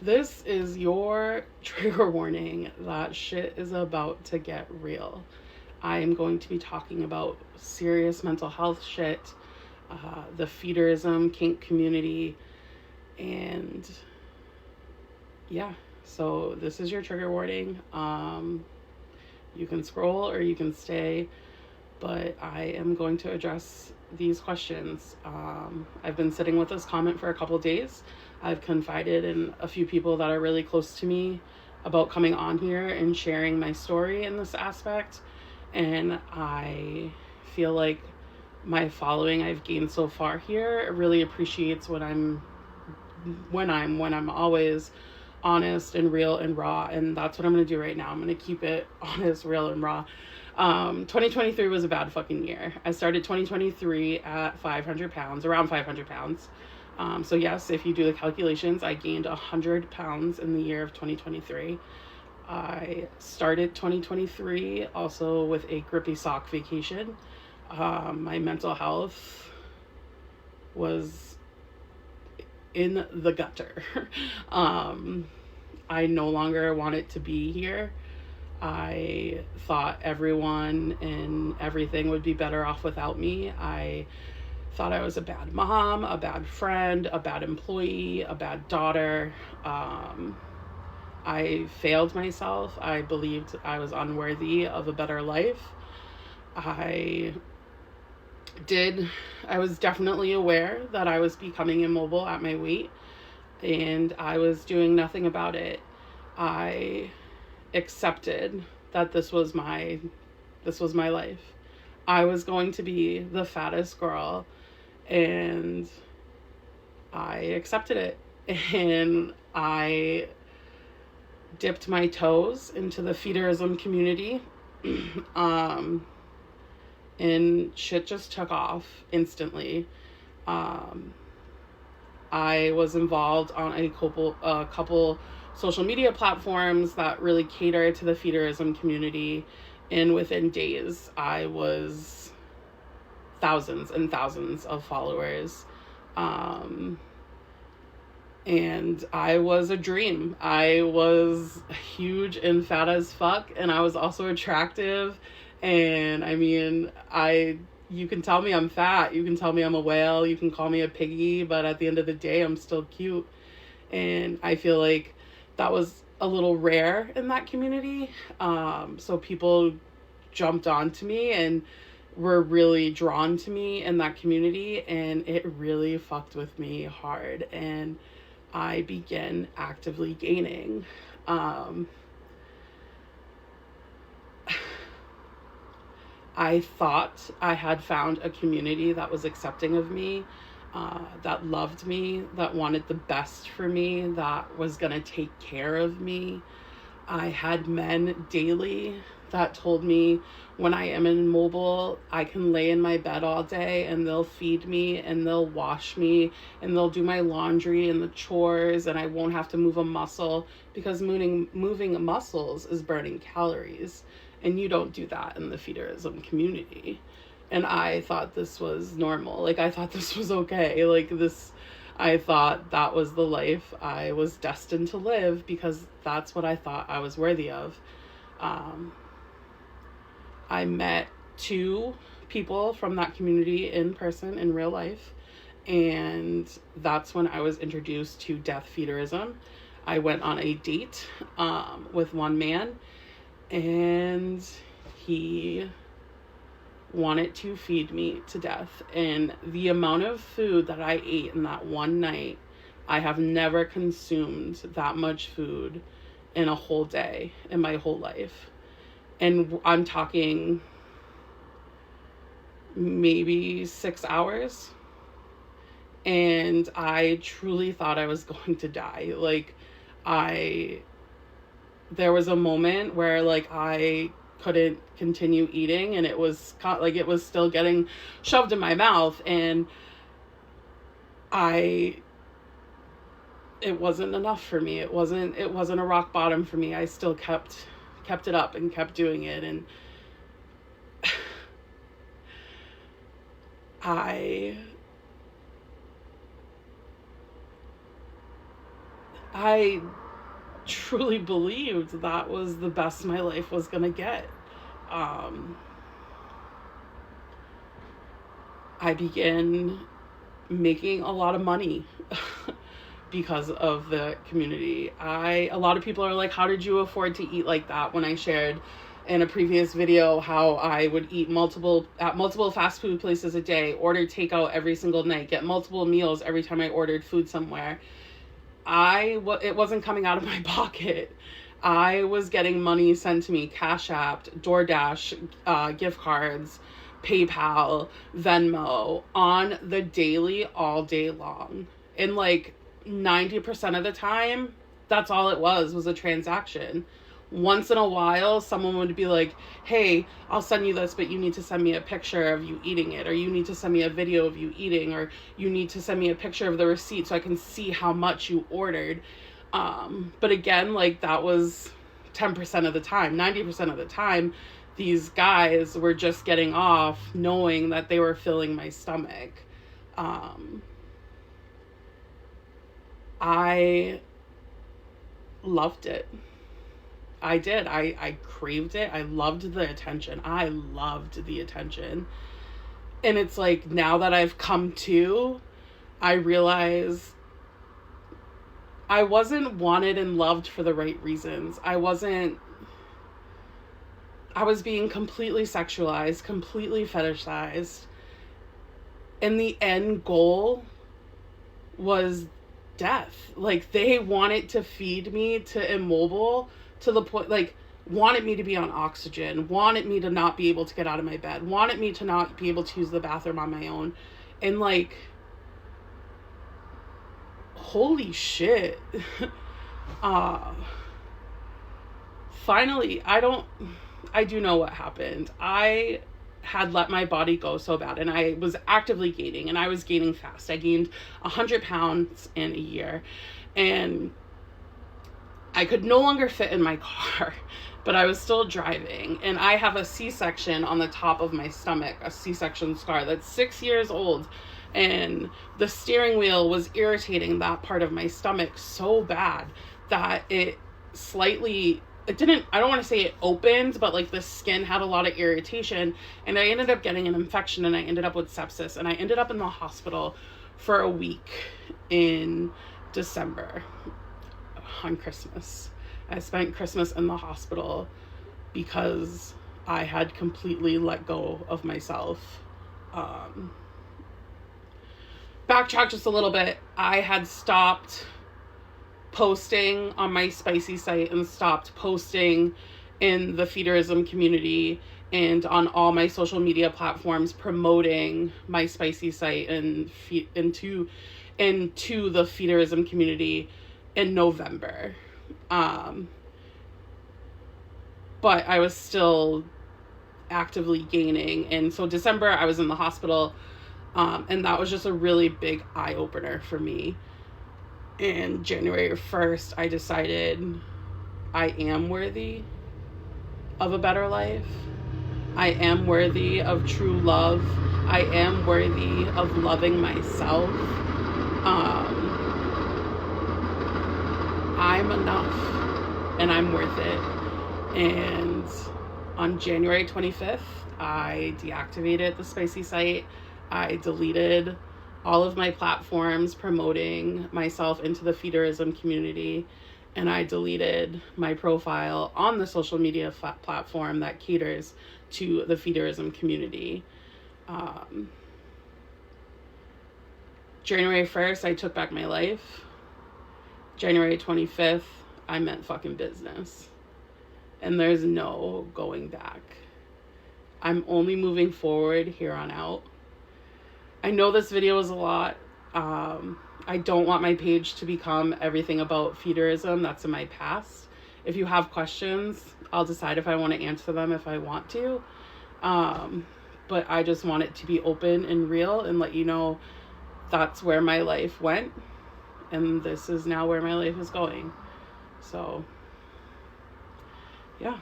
This is your trigger warning that shit is about to get real. I am going to be talking about serious mental health shit, the feederism, kink community, and yeah. So this is your trigger warning. You can scroll or you can stay, but I am going to address these questions. I've been sitting with this comment for a couple days. I've confided in a few people that are really close to me about coming on here and sharing my story in this aspect. And I feel like my following I've gained so far here really appreciates when I'm always honest and real and raw, and that's what I'm gonna do right now. I'm gonna keep it honest, real, and raw. 2023 was a bad fucking year. I started 2023 at 500 pounds, around 500 pounds. So yes, if you do the calculations, I gained 100 pounds in the year of 2023. I started 2023 also with a grippy sock vacation. My mental health was in the gutter. I no longer wanted to be here. I thought everyone and everything would be better off without me. I thought I was a bad mom, a bad friend, a bad employee, a bad daughter. I failed myself. I believed I was unworthy of a better life. I did, I was definitely aware that I was becoming immobile at my weight, and I was doing nothing about it. I accepted that this was my life. I was going to be the fattest girl, and I accepted it. And I dipped my toes into the feederism community. um, and shit just took off instantly. Um, I was involved on a couple social media platforms that really cater to the feederism community, and within days, I was thousands and thousands of followers. Um, and I was a dream. I was huge and fat as fuck, and I was also attractive. And I mean, you can tell me I'm fat, you can tell me I'm a whale, you can call me a piggy, but at the end of the day, I'm still cute. And I feel like that was a little rare in that community. So people jumped onto me and were really drawn to me in that community, and it really fucked with me hard. And I began actively gaining. Um, I thought I had found a community that was accepting of me, that loved me, that wanted the best for me, that was going to take care of me. I had men daily that told me when I am immobile, I can lay in my bed all day and they'll feed me and they'll wash me and they'll do my laundry and the chores, and I won't have to move a muscle, because moving muscles is burning calories, and you don't do that in the feederism community. And I thought this was normal. Like, I thought this was okay. I thought that was the life I was destined to live, because that's what I thought I was worthy of. Um, I met two people from that community in person in real life, and that's when I was introduced to death feederism. I went on a date with one man, and he wanted to feed me to death. And the amount of food that I ate in that one night, I have never consumed that much food in a whole day in my whole life. And I'm talking maybe 6 hours. And I truly thought I was going to die. There was a moment where I couldn't continue eating, and it was still getting shoved in my mouth, and it wasn't enough for me. It wasn't a rock bottom for me. I still kept it up and kept doing it, and I I truly believed that was the best my life was going to get. I began making a lot of money because of the community. A lot of people are like, how did you afford to eat like that? When I shared in a previous video how I would eat multiple fast food places a day, order takeout every single night, get multiple meals every time I ordered food somewhere. It wasn't coming out of my pocket. I was getting money sent to me, Cash App, DoorDash, gift cards, PayPal, Venmo, on the daily, all day long. And like 90% of the time, that's all it was a transaction. Once in a while, someone would be like, hey, I'll send you this, but you need to send me a picture of you eating it, or you need to send me a video of you eating, or you need to send me a picture of the receipt so I can see how much you ordered. But again, like, that was 10% of the time. 90% of the time, these guys were just getting off knowing that they were filling my stomach. I loved it. I did. I craved it. I loved the attention. And it's like, now that I've come to, I realize I wasn't wanted and loved for the right reasons. I was being completely sexualized, completely fetishized. And the end goal was death. Like, they wanted to feed me to immobile to the point, like, wanted me to be on oxygen, wanted me to not be able to get out of my bed, wanted me to not be able to use the bathroom on my own. And like, holy shit. Finally, I do know what happened. I had let my body go so bad, and I was actively gaining, and I was gaining fast. I gained 100 pounds in a year, and I could no longer fit in my car, but I was still driving, and I have a C-section on the top of my stomach, a C-section scar that's 6 years old, and the steering wheel was irritating that part of my stomach so bad that I don't want to say it opened, but like the skin had a lot of irritation, and I ended up getting an infection, and I ended up with sepsis, and I ended up in the hospital for a week in December on Christmas. I spent Christmas in the hospital because I had completely let go of myself. Backtrack just a little bit. I had stopped posting on my spicy site and stopped posting in the feederism community and on all my social media platforms promoting my spicy site and into the feederism community in November. But I was still actively gaining. And so December, I was in the hospital. And that was just a really big eye-opener for me. And January 1st, I decided I am worthy of a better life. I am worthy of true love. I am worthy of loving myself. I'm enough, and I'm worth it. And on January 25th, I deactivated the spicy site. I deleted all of my platforms promoting myself into the feederism community, and I deleted my profile on the social media platform that caters to the feederism community. January 1st, I took back my life. January 25th, I meant fucking business. And there's no going back. I'm only moving forward here on out. I know this video is a lot. I don't want my page to become everything about feederism. That's in my past. If you have questions, I'll decide if I want to answer them if I want to. But I just want it to be open and real and let you know that's where my life went. And this is now where my life is going. So, yeah.